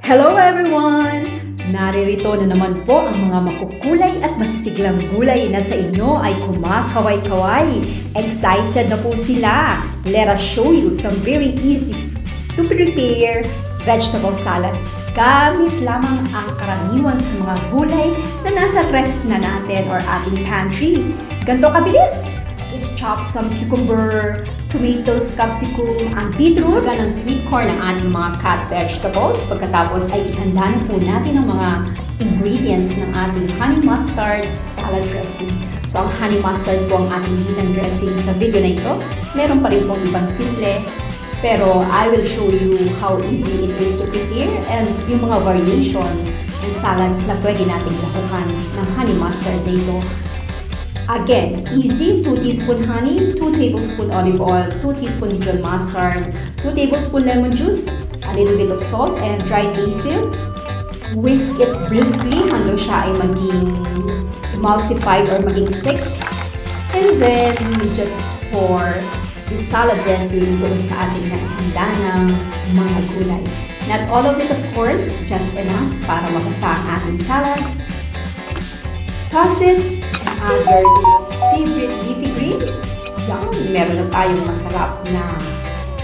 Hello everyone! Naririto na naman po ang mga makukulay at masisiglang gulay na sa inyo ay kumakaway-kaway. Excited na po sila! Let us show you some very easy to prepare vegetable salads. Gamit lamang ang karaniwan sa mga gulay na nasa ref na natin or ating pantry. Ganito kabilis! Just chop some cucumber, tomatoes, capcicum, ang beetroot, ng sweet corn ng ating mga cut vegetables. Pagkatapos ay ihanda na po natin ang mga ingredients ng ating honey mustard salad dressing. So ang honey mustard po ang ating lead dressing sa video na ito. Meron pa rin pong ibang simple, pero I will show you how easy it is to prepare and yung mga variation ng salads na pwede nating lakukan ng honey mustard na ito. Again, easy, 2 teaspoon honey, 2 tablespoon olive oil, 2 teaspoon dijon mustard, 2 tablespoon lemon juice, a little bit of salt and dried basil. Whisk it briskly hanggang siya ay maging emulsified or maging thick. And then, just pour the salad dressing doon sa ating nakahanda ng mga gulay. Not all of it, of course, just enough para mabasa ang ating salad. Toss it and add your favorite leafy greens. Yan, meron na tayong masarap na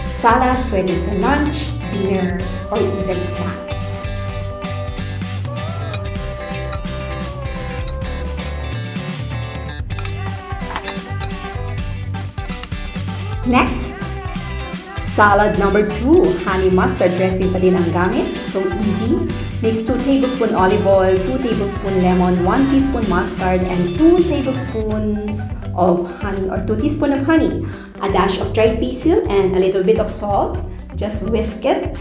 salad, pwede sa lunch, dinner, or even snacks. Next, salad number 2, honey mustard dressing pa din ang gamit. So easy. Mix 2 tablespoon olive oil, 2 tablespoon lemon, 1 teaspoon mustard, and 2 tablespoons of honey or 2 teaspoon of honey. A dash of dried basil and a little bit of salt. Just whisk it.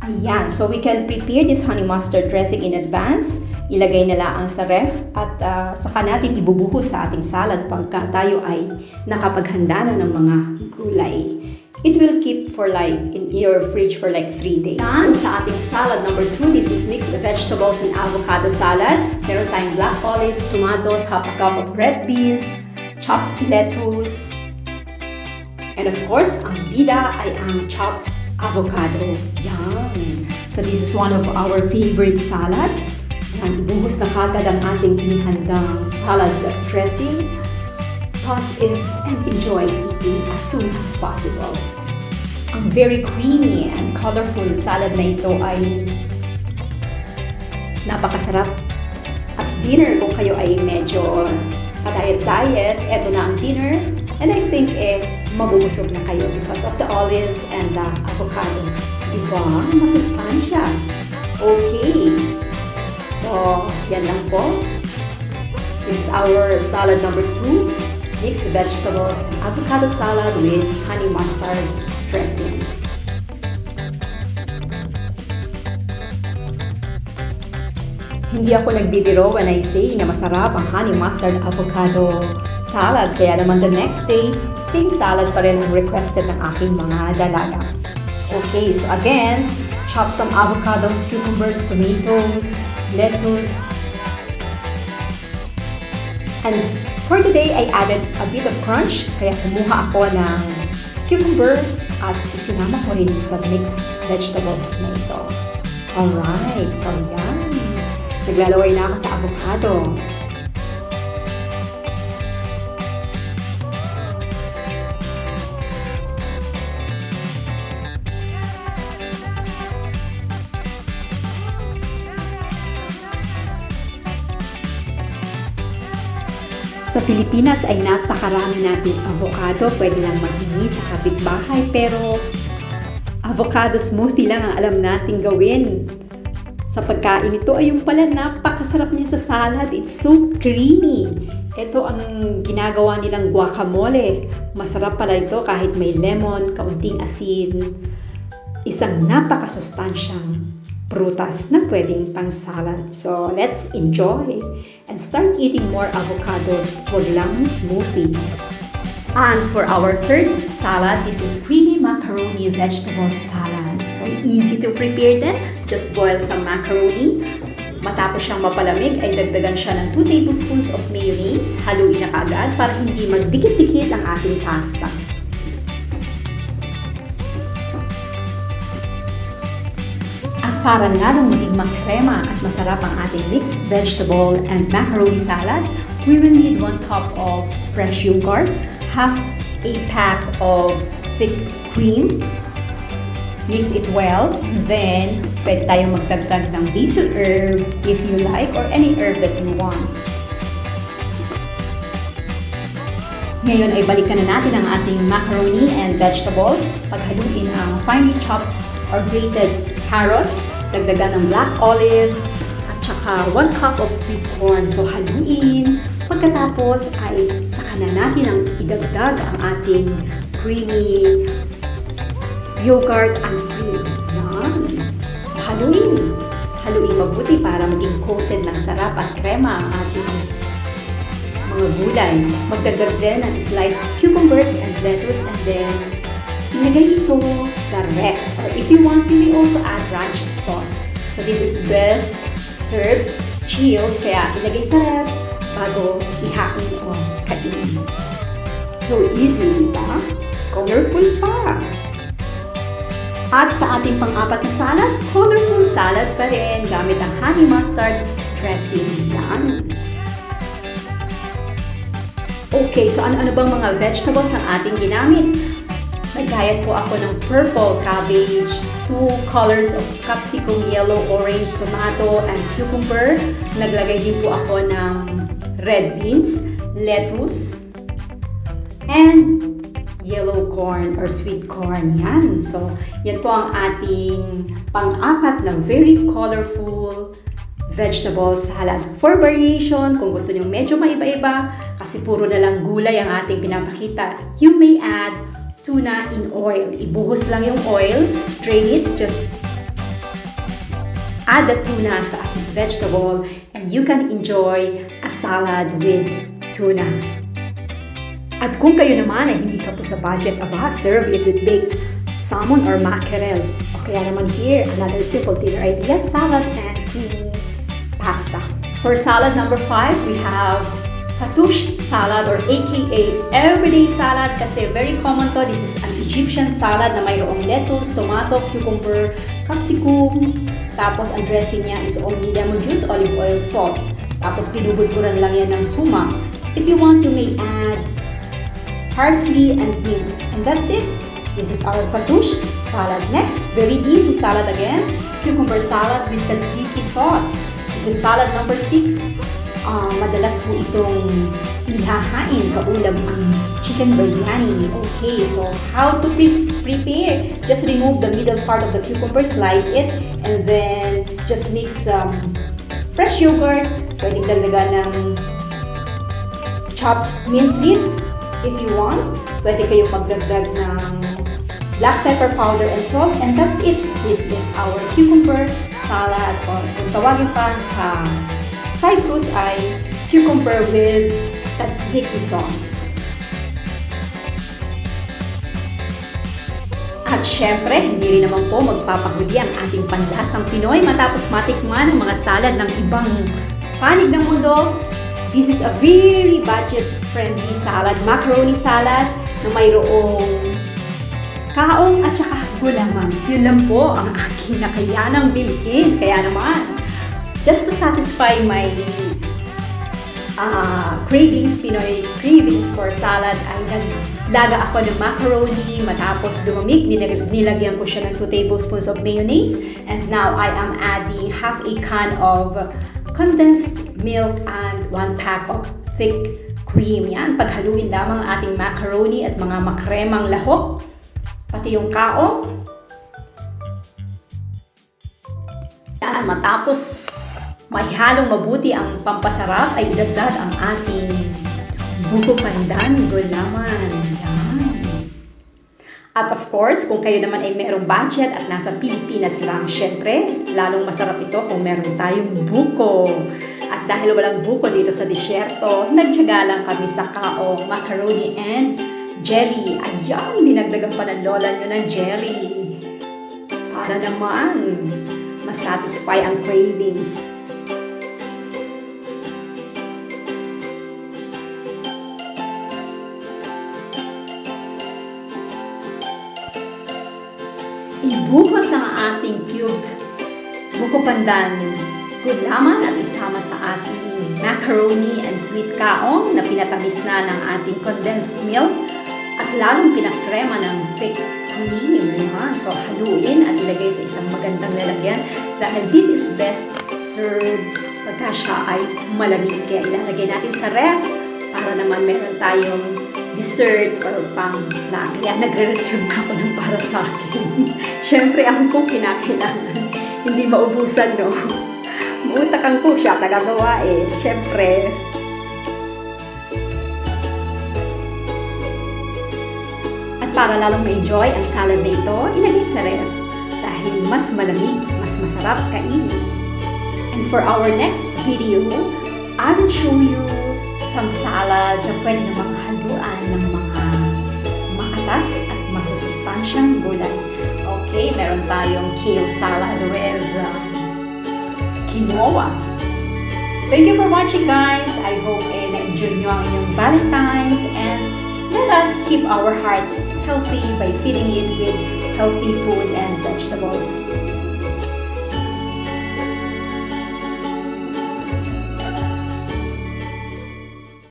Ayan. So we can prepare this honey mustard dressing in advance. Ilagay na lang sa ref at saka natin ibubuhos sa ating salad pagka tayo ay nakapaghanda na ng mga gulay. It will keep for in your fridge for 3 days. Done sa ating salad number 2. This is mixed vegetables and avocado salad. Meron tayong black olives, tomatoes, half a cup of red beans, chopped lettuce, and of course, ang bida ay ang chopped avocado. Yan! So this is one of our favorite salad. Yan, ibuhos na kagad ang ating inihandang salad dressing. Toss it and enjoy eating as soon as possible. Ang very creamy and colorful salad na ito ay napakasarap as dinner kung kayo ay medyo pa-diet-diet. Ito na ang dinner and I think mabubusog na kayo because of the olives and the avocado. Diba? Masustansya. Okay. So, yan lang po. This is our salad number 2. Mixed vegetables and avocado salad with honey mustard dressing. Hindi ako nagbibiro when I say na masarap ang honey mustard avocado salad. Kaya naman the next day, same salad pa rin ang requested ng aking mga dalaga. Okay, so again, chop some avocados, cucumbers, tomatoes, lettuce, and for today, I added a bit of crunch, kaya kumuha ako ng cucumber at isinama ko rin sa mixed vegetables na ito. Alright, so yan. Naglalaway na ako sa avocado. Sa Pilipinas ay napakarami nating avocado. Pwede lang maghingi sa kapitbahay, pero avocado smoothie lang ang alam nating gawin. Sa pagkain ito ay yung pala napakasarap niya sa salad. It's so creamy. Ito ang ginagawa nilang guacamole. Masarap pala ito kahit may lemon, kaunting asin. Isang napakasustansyang prutas na pwedeng pang salad. So, let's enjoy and start eating more avocados. Huwag lang ng smoothie. And for our third salad, this is creamy macaroni-vegetable salad. So, easy to prepare din. Just boil some macaroni. Matapos siyang mapalamig, ay dagdagan siya ng 2 tablespoons of mayonnaise. Haluin na kaagad para hindi magdikit-dikit ang ating pasta. para lalong maging makrema at masarap ang ating mixed vegetable and macaroni salad, we will need 1 cup of fresh yogurt, half a pack of thick cream. Mix it well, and then pwede tayong magdagdag ng basil herb if you like or any herb that you want. Ngayon ay balikan na natin ang ating macaroni and vegetables. Paghaluin ang finely chopped or grated carrots, dagdagan ng black olives, at saka 1 cup of sweet corn. So haluin. Pagkatapos ay saka na natin ang idagdag ang ating creamy yogurt and cream. Yan. So haluin. Haluin mabuti para maging coated ng sarap at krema ang ating mga gulay. Magdagdag din ng sliced cucumbers and lettuce and then ilagay ito sa ref. Or if you want, you may also add ranch sauce. So this is best served chilled, kaya ilagay sa ref bago ihain o kainin. So easy, di ba? Colorful pa! At sa ating pang-apat na salad, colorful salad pa rin gamit ang honey mustard dressing. Yan! Okay, so ano-ano bang mga vegetables ang ating ginamit? Nagayat po ako ng purple cabbage, 2 colors of capcicum, yellow, orange, tomato, and cucumber. Naglagay din po ako ng red beans, lettuce, and yellow corn or sweet corn. Yan. So, yan po ang ating pang-apat na very colorful vegetable salad. For variation, kung gusto nyo medyo maiba-iba, kasi puro na lang gulay ang ating pinapakita, you may add tuna in oil. Ibuhos lang yung oil, drain it, just add the tuna sa ating vegetable, and you can enjoy a salad with tuna. At kung kayo naman ay hindi ka po sa budget, serve it with baked salmon or mackerel. O kaya naman here, another simple dinner idea, salad and creamy pasta. For salad number 5, we have Fatoush Salad or aka everyday salad kasi very common to. This is an Egyptian salad na mayroong lettuce, tomato, cucumber, capsicum. Tapos ang dressing niya is only lemon juice, olive oil, salt. Tapos binubudburan lang yan ng sumac. If you want, you may add parsley and mint. And that's it. This is our Fatoush Salad. Next, very easy salad again. Cucumber salad with tzatziki sauce. This is salad number 6. Madalas po itong inihahain kaulam ang chicken biryani. Okay, so how to prepare? Just remove the middle part of the cucumber, slice it, and then just mix some fresh yogurt. Pwedeng dagdagan ng chopped mint leaves if you want. Pwede kayong magdagdag ng black pepper powder and salt, and that's it. This is our cucumber salad, or kung tawagin pa sa Cyprus ay cucumber with tzatziki sauce. At syempre, hindi rin naman po magpapahuli ang ating panlasang Pinoy matapos matikman ang mga salad ng ibang panig ng mundo. This is a very budget-friendly salad, macaroni salad na mayroong kaong at saka gulaman. Yun lang po ang aking nakayanang bilhin. Kaya naman, just to satisfy my cravings, Pinoy cravings for salad, ay naglaga ako ng macaroni. Matapos lumamig, nilagyan ko siya ng 2 tablespoons of mayonnaise. And now I am adding half a can of condensed milk and 1 pack of thick cream. Yan, paghaluin lamang ang ating macaroni at mga makremang lahok, pati yung kaong. Yan, matapos maihalong mabuti ang pampasarap, ay idagdag ang ating buko pandan, gulaman. Yan. At of course, kung kayo naman ay merong budget at nasa Pilipinas lang, syempre, lalong masarap ito kung meron tayong buko. At dahil walang buko dito sa disyerto, nagtiyaga lang kami sa kaong, macaroni and jelly. Ayan, dinagdagan pa ng lola nyo ng jelly. Para naman, masatisfy ang cravings. Ibuhos ang ating cubed buko-pandan, gulaman at isama sa ating macaroni and sweet kaong na pinatamis na ng ating condensed milk at lalong pinakrema ng thick cream. Ayan. So, haluin at ilagay sa isang magandang lalagyan dahil this is best served pagka siya ay malamig. Kaya ilalagay natin sa ref para naman meron tayong dessert or pang snack. Kaya nagre-reserve na ako ng para sa akin. Siyempre, ang kung kinakailangan. Hindi maubusan, no? Muutak ang cook siya, tagagawa eh. Siyempre. At para lalong ma-enjoy ang salad na ito, ilagay sa ref. Dahil mas malamig, mas masarap kainin. And for our next video, I will show you some salad na pwede namang haluan ng mga makatas at masusustansyang gulay. Okay, meron tayong kale salad with quinoa. Thank you for watching, guys. I hope na-enjoy nyo ang inyong Valentine's and let us keep our heart healthy by feeding it with healthy food and vegetables.